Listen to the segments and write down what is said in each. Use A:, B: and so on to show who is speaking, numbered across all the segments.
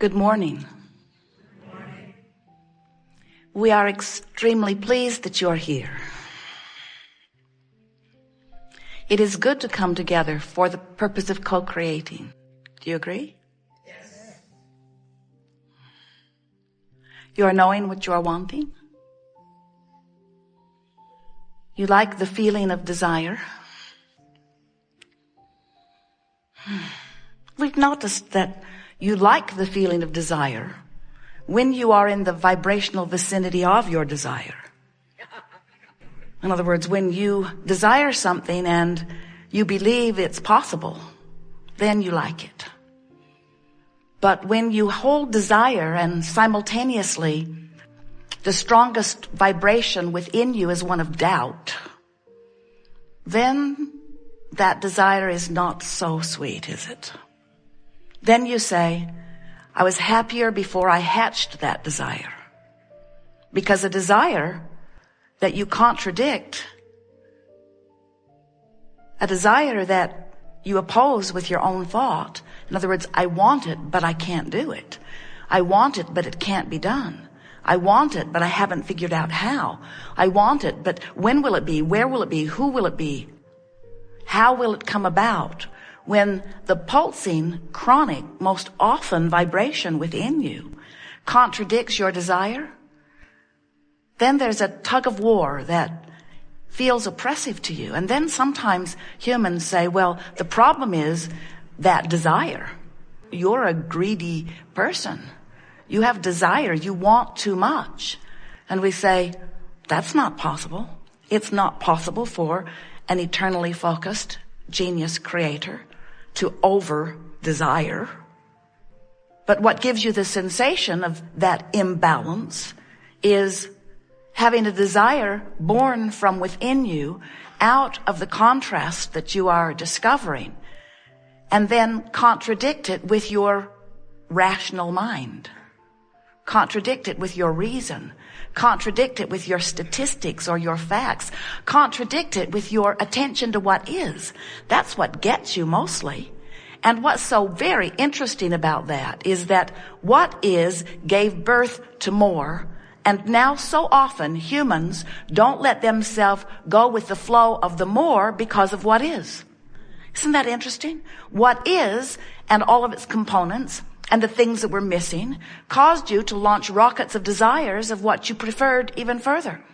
A: Good morning. We are extremely pleased that you're here. It is good to come together for the purpose of co-creating. Do you agree?
B: Yes.
A: You are knowing what you are wanting. You like the feeling of desire. We've noticed that you like the feeling of desire when you are in the vibrational vicinity of your desire. In other words, when you desire something and you believe it's possible, then you like it. But when you hold desire and simultaneously the strongest vibration within you is one of doubt, then that desire is not so sweet, is it? Then you say, I was happier before I hatched that desire. Because a desire that you contradict, a desire that you oppose with your own thought. In other words, I want it, but I can't do it. I want it, but it can't be done. I want it, but I haven't figured out how. I want it, but when will it be? Where will it be? Who will it be? How will it come about? When the pulsing, chronic, most often vibration within you contradicts your desire, then there's a tug of war that feels oppressive to you. And then sometimes humans say, well, the problem is that desire. You're a greedy person. You have desire. You want too much. And we say, that's not possible. It's not possible for an eternally focused genius creator to over-desire. But what gives you the sensation of that imbalance is having a desire born from within you out of the contrast that you are discovering, and then contradict it with your rational mind. Contradict it with your reason. Contradict it with your statistics or your facts. Contradict it with your attention to what is. That's what gets you mostly. And what's so very interesting about that is that what is gave birth to more. And now so often humans don't let themselves go with the flow of the more because of what is. Isn't that interesting? What is and all of its components and the things that were missing caused you to launch rockets of desires of what you preferred even further.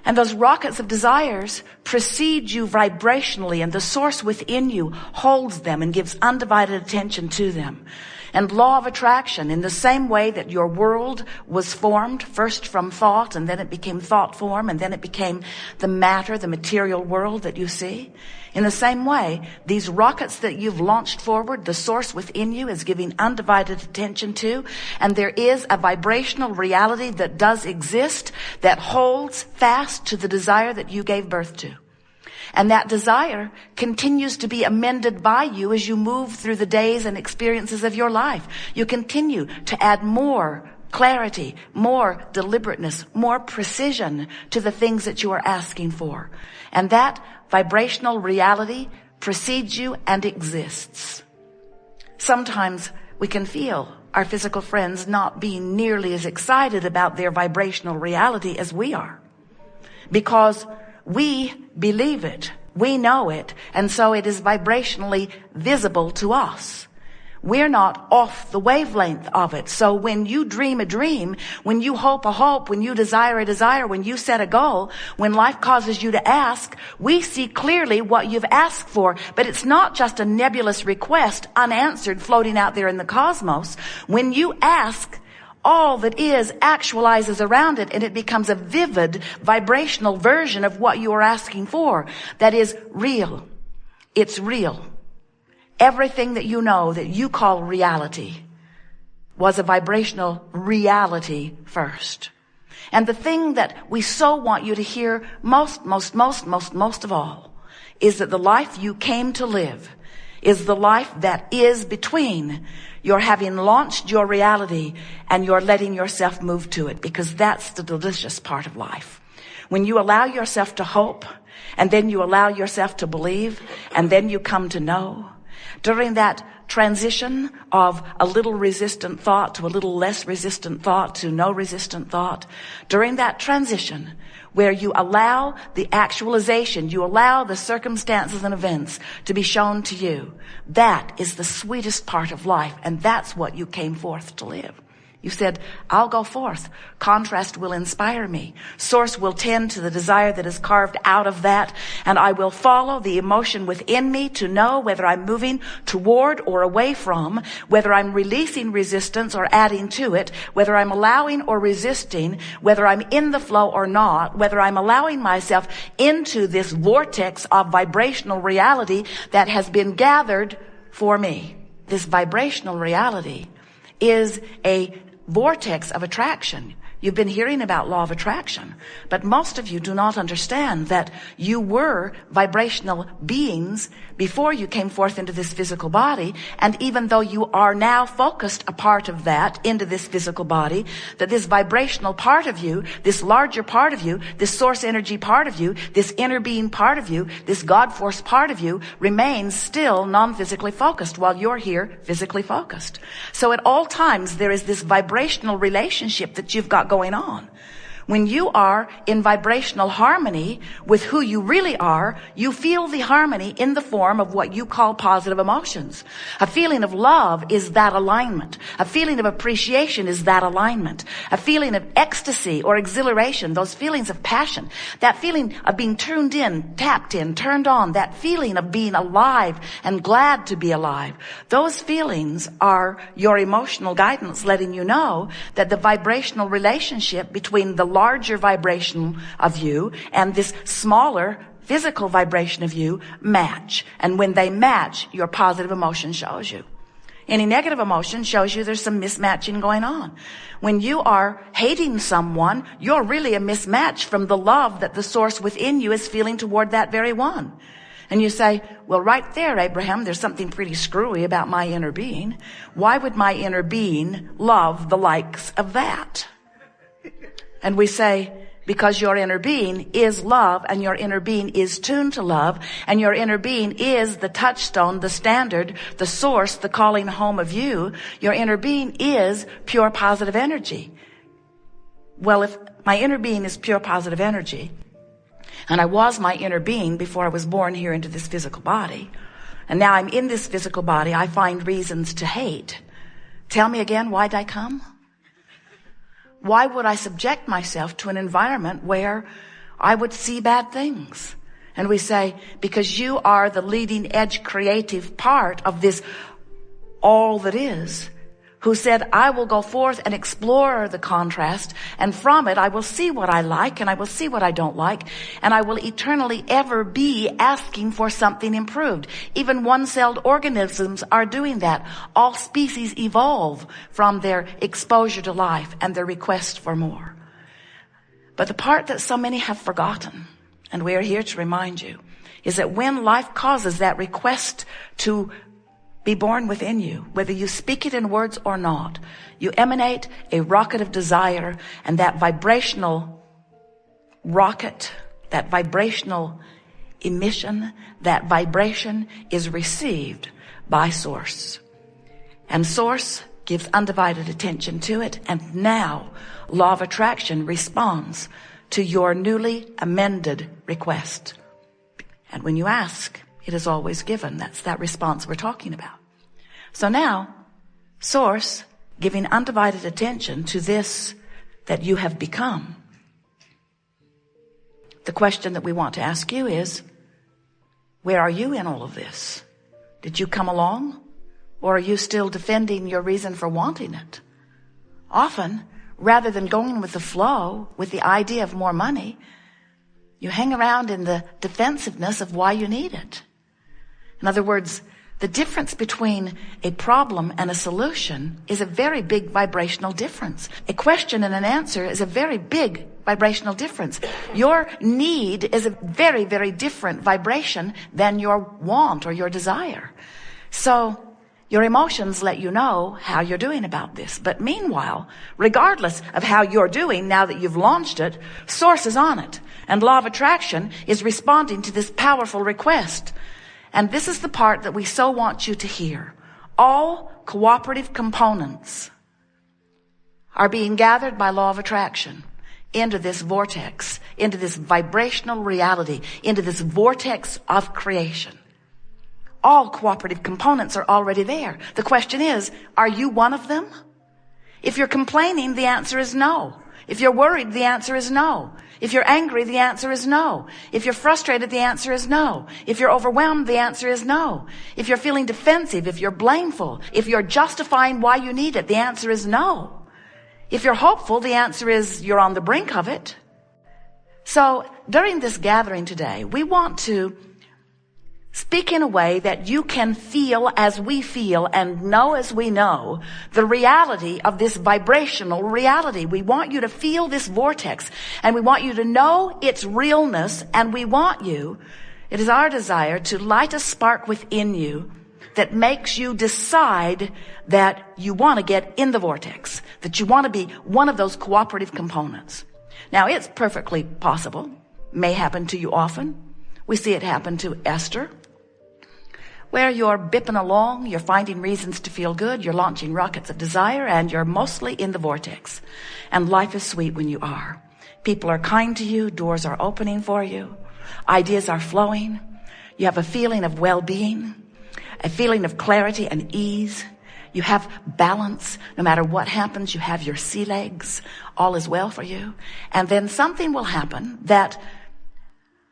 A: And those rockets of desires precede you vibrationally, and the source within you holds them and gives undivided attention to them. And law of attraction, in the same way that your world was formed first from thought, and then it became thought form, and then it became the matter, the material world that you see. In the same way, these rockets that you've launched forward, the source within you is giving undivided attention to, and there is a vibrational reality that does exist that holds fast to the desire that you gave birth to. And that desire continues to be amended by you as you move through the days and experiences of your life. You continue to add more clarity, more deliberateness, more precision to the things that you are asking for. And that vibrational reality precedes you and exists. Sometimes we can feel our physical friends not being nearly as excited about their vibrational reality as we are, because we believe it, we know it, and so it is vibrationally visible to us. We're not off the wavelength of it. So when you dream a dream, when you hope a hope, when you desire a desire, when you set a goal, when life causes you to ask, we see clearly what you've asked for. But it's not just a nebulous request unanswered floating out there in the cosmos. When you ask, all that is actualizes around it, and it becomes a vivid vibrational version of what you are asking for. That is real. It's real. Everything that you know that you call reality was a vibrational reality first. And the thing that we so want you to hear most of all is that the life you came to live is the life that is between your having launched your reality and your letting yourself move to it, because that's the delicious part of life. When you allow yourself to hope, and then you allow yourself to believe, and then you come to know, During that transition of a little resistant thought to a little less resistant thought to no resistant thought, during that transition where you allow the actualization, you allow the circumstances and events to be shown to you, that is the sweetest part of life, and that's what you came forth to live. You said, I'll go forth. Contrast will inspire me. Source will tend to the desire that is carved out of that, and I will follow the emotion within me to know whether I'm moving toward or away from, whether I'm releasing resistance or adding to it, whether I'm allowing or resisting, whether I'm in the flow or not, whether I'm allowing myself into this vortex of vibrational reality that has been gathered for me. This vibrational reality is a vortex of attraction. You've been hearing about law of attraction, but most of you do not understand that you were vibrational beings before you came forth into this physical body. And even though you are now focused a part of that into this physical body, that this vibrational part of you, this larger part of you, this source energy part of you, this inner being part of you, this God force part of you remains still non-physically focused while you're here physically focused. So at all times there is this vibrational relationship that you've got going on. When you are in vibrational harmony with who you really are, you feel the harmony in the form of what you call positive emotions. A feeling of love is that alignment. A feeling of appreciation is that alignment. A feeling of ecstasy or exhilaration, those feelings of passion, that feeling of being tuned in, tapped in, turned on, that feeling of being alive and glad to be alive. Those feelings are your emotional guidance letting you know that the vibrational relationship between the larger vibration of you and this smaller physical vibration of you match. And when they match, your positive emotion shows you. Any negative emotion shows you there's some mismatching going on. When you are hating someone, you're really a mismatch from the love that the source within you is feeling toward that very one. And you say, well, right there, Abraham, there's something pretty screwy about my inner being. Why would my inner being love the likes of that? And we say, because your inner being is love, and your inner being is tuned to love, and your inner being is the touchstone, the standard, the source, the calling home of you. Your inner being is pure positive energy. Well, if my inner being is pure positive energy, and I was my inner being before I was born here into this physical body, and now I'm in this physical body, I find reasons to hate. Tell me again, why'd I come? Why would I subject myself to an environment where I would see bad things? And we say, because you are the leading edge creative part of this all that is, who said, I will go forth and explore the contrast, and from it I will see what I like and I will see what I don't like, and I will eternally ever be asking for something improved. Even one-celled organisms are doing that. All species evolve from their exposure to life and their request for more. But the part that so many have forgotten, and we are here to remind you, is that when life causes that request to be born within you, whether you speak it in words or not, you emanate a rocket of desire, and that vibrational rocket, that vibrational emission, that vibration is received by Source. And Source gives undivided attention to it, and now law of attraction responds to your newly amended request. And when you ask, it is always given. That's that response we're talking about. So now, Source giving undivided attention to this that you have become. The question that we want to ask you is, where are you in all of this? Did you come along? Or are you still defending your reason for wanting it? Often, rather than going with the flow, with the idea of more money, you hang around in the defensiveness of why you need it. In other words, the difference between a problem and a solution is a very big vibrational difference. A question and an answer is a very big vibrational difference. Your need is a very, very different vibration than your want or your desire. So your emotions let you know how you're doing about this. But meanwhile, regardless of how you're doing now that you've launched it, Source is on it. And law of attraction is responding to this powerful request. And this is the part that we so want you to hear. All cooperative components are being gathered by law of attraction into this vortex, into this vibrational reality, into this vortex of creation. All cooperative components are already there. The question is, are you one of them? If you're complaining, the answer is no. If you're worried, the answer is no. If you're angry, the answer is no. If you're frustrated, the answer is no. If you're overwhelmed, the answer is no. If you're feeling defensive, if you're blameful, if you're justifying why you need it, the answer is no. If you're hopeful, the answer is you're on the brink of it. So during this gathering today, we want to speak in a way that you can feel as we feel and know as we know the reality of this vibrational reality. We want you to feel this vortex, and we want you to know its realness, and we want you, it is our desire to light a spark within you that makes you decide that you want to get in the vortex, that you want to be one of those cooperative components. Now, it's perfectly possible, may happen to you often. We see it happen to Esther, where you're bipping along, you're finding reasons to feel good, you're launching rockets of desire, and you're mostly in the vortex. And life is sweet when you are. People are kind to you, doors are opening for you, ideas are flowing, you have a feeling of well-being, a feeling of clarity and ease. You have balance. No matter what happens, you have your sea legs. All is well for you. And then something will happen that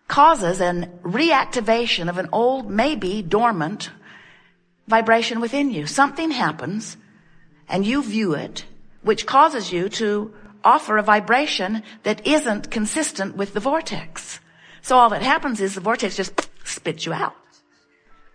A: causes an reactivation of an old, maybe dormant vibration within you. Something happens and you view it, which causes you to offer a vibration that isn't consistent with the vortex. So all that happens is the vortex just spits you out.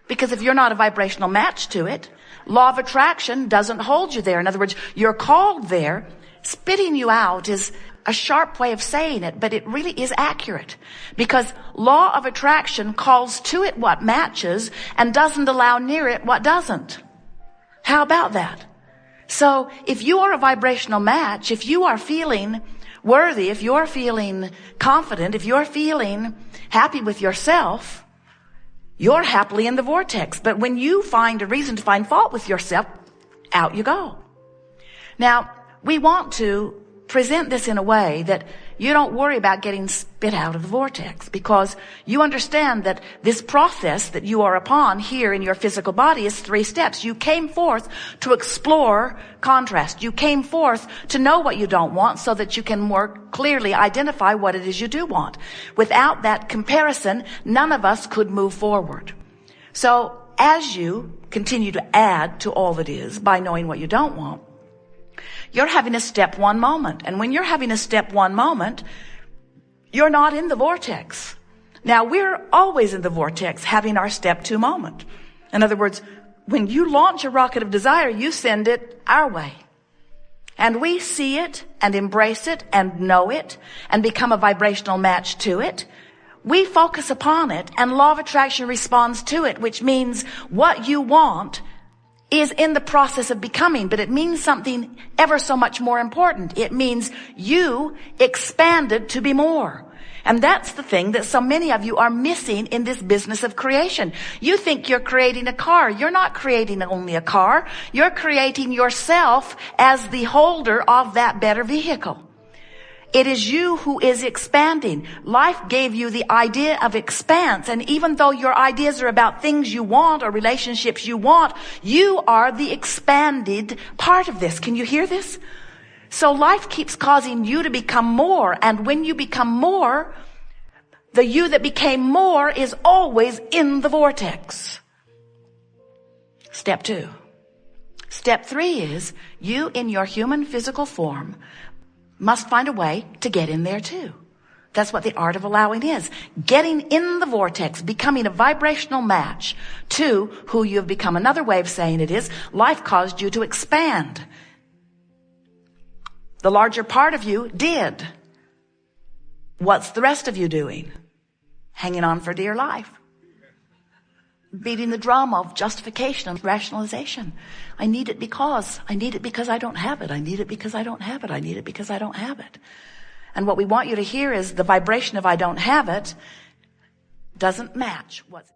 A: Because if you're not a vibrational match to it, law of attraction doesn't hold you there. In other words, you're called there. Spitting you out is a sharp way of saying it, but it really is accurate. Because law of attraction calls to it what matches and doesn't allow near it what doesn't. How about that? So if you are a vibrational match, if you are feeling worthy, if you're feeling confident, if you're feeling happy with yourself, you're happily in the vortex. But when you find a reason to find fault with yourself, out you go. Now, we want to present this in a way that you don't worry about getting spit out of the vortex, because you understand that this process that you are upon here in your physical body is 3 steps. You came forth to explore contrast. You came forth to know what you don't want so that you can more clearly identify what it is you do want. Without that comparison, none of us could move forward. So as you continue to add to all that is by knowing what you don't want, you're having a step 1 moment. And when you're having a step 1 moment, you're not in the vortex. Now, we're always in the vortex having our step 2 moment. In other words, when you launch a rocket of desire, you send it our way. And we see it and embrace it and know it and become a vibrational match to it. We focus upon it, and law of attraction responds to it, which means what you want is in the process of becoming, but it means something ever so much more important. It means you expanded to be more. And that's the thing that so many of you are missing in this business of creation. You think you're creating a car. You're not creating only a car. You're creating yourself as the holder of that better vehicle. It is you who is expanding. Life gave you the idea of expanse. And even though your ideas are about things you want or relationships you want, you are the expanded part of this. Can you hear this? So life keeps causing you to become more. And when you become more, the you that became more is always in the vortex. Step 2. Step 3 is you in your human physical form must find a way to get in there too. That's what the art of allowing is. Getting in the vortex, becoming a vibrational match to who you have become. Another way of saying it is, life caused you to expand. The larger part of you did. What's the rest of you doing? Hanging on for dear life. Beating the drum of justification and rationalization. I need it because I don't have it. I need it because I don't have it. I need it because I don't have it. And what we want you to hear is the vibration of I don't have it doesn't match what's